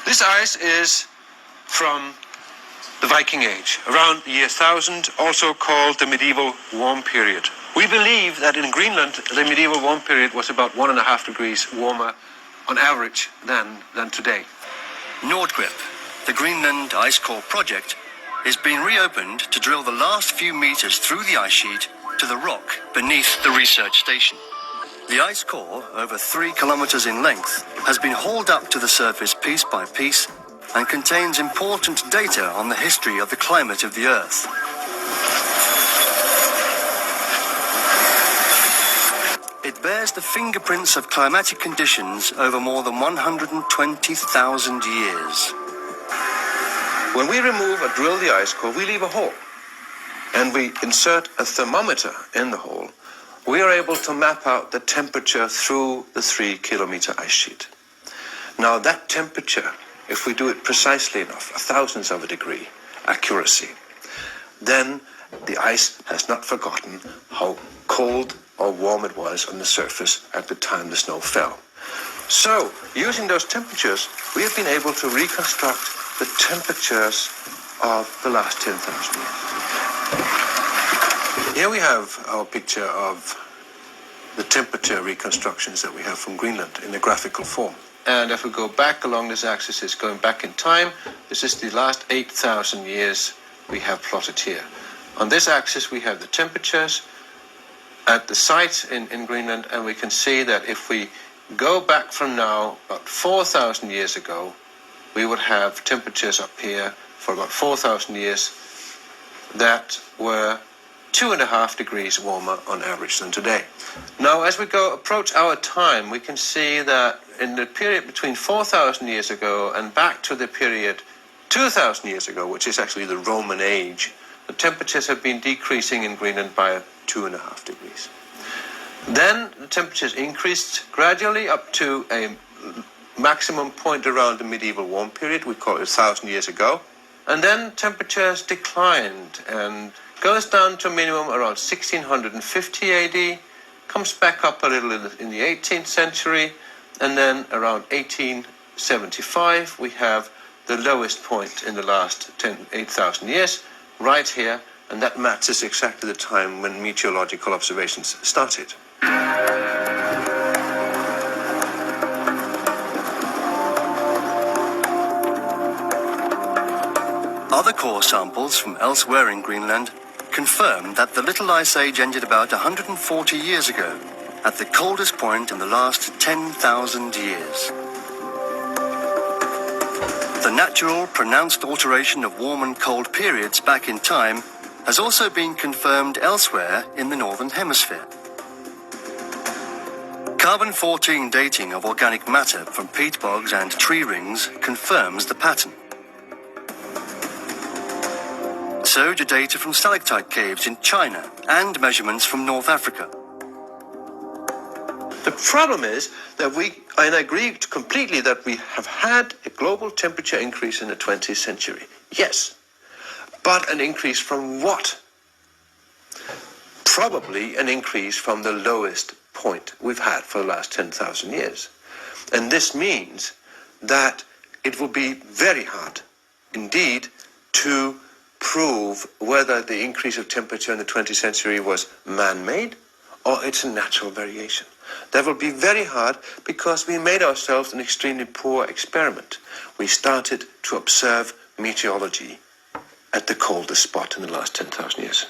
This ice is from the Viking Age, around the year 1000, also called the medieval warm period. We believe that in Greenland, the medieval warm period was about 1.5 degrees warmer on average than today. Nordgrip, the Greenland ice core project, is being reopened to drill the last few meters through the ice sheet to the rock beneath the research station. The ice core, over 3 kilometers in length, has been hauled up to the surface piece by piece and contains important data on the history of the climate of the Earth. It bears the fingerprints of climatic conditions over more than 120,000 years. When we remove or drill the ice core, we leave a hole, and we insert a thermometer in the hole. We are able to map out the temperature through the 3-kilometer ice sheet. Now that temperature, if we do it precisely enough, a thousandth of a degree accuracy, then the ice has not forgotten how cold or warm it was on the surface at the time the snow fell. So, using those temperatures, we have been able to reconstruct the temperatures of the last 10,000 years. Here we have our picture of the temperature reconstructions that we have from Greenland in a graphical form. And if we go back along this axis, it's going back in time. This is the last 8,000 years we have plotted here. On this axis, we have the temperatures at the site in Greenland, and we can see that if we go back from now, about 4,000 years ago, we would have temperatures up here for about 4,000 years that were 2.5 degrees warmer on average than today. Now, as we approach our time, we can see that in the period between 4,000 years ago and back to the period 2,000 years ago, which is actually the Roman age, the temperatures have been decreasing in Greenland by 2.5 degrees. Then the temperatures increased gradually up to a maximum point around the medieval warm period, we call it 1,000 years ago. And then temperatures declined and goes down to a minimum around 1650 AD, comes back up a little in the 18th century, and then around 1875 we have the lowest point in the last 8,000 years, right here, and that matches exactly the time when meteorological observations started. Other core samples from elsewhere in Greenland confirm that the Little Ice Age ended about 140 years ago, at the coldest point in the last 10,000 years. The natural, pronounced alteration of warm and cold periods back in time has also been confirmed elsewhere in the Northern Hemisphere. Carbon-14 dating of organic matter from peat bogs and tree rings confirms the pattern. So do data from stalactite caves in China and measurements from North Africa. The problem is that I agree completely that we have had a global temperature increase in the 20th century. Yes, but an increase from what? Probably an increase from the lowest point we've had for the last 10,000 years. And this means that it will be very hard indeed to prove whether the increase of temperature in the 20th century was man-made or it's a natural variation. That will be very hard because we made ourselves an extremely poor experiment. We started to observe meteorology at the coldest spot in the last 10,000 years.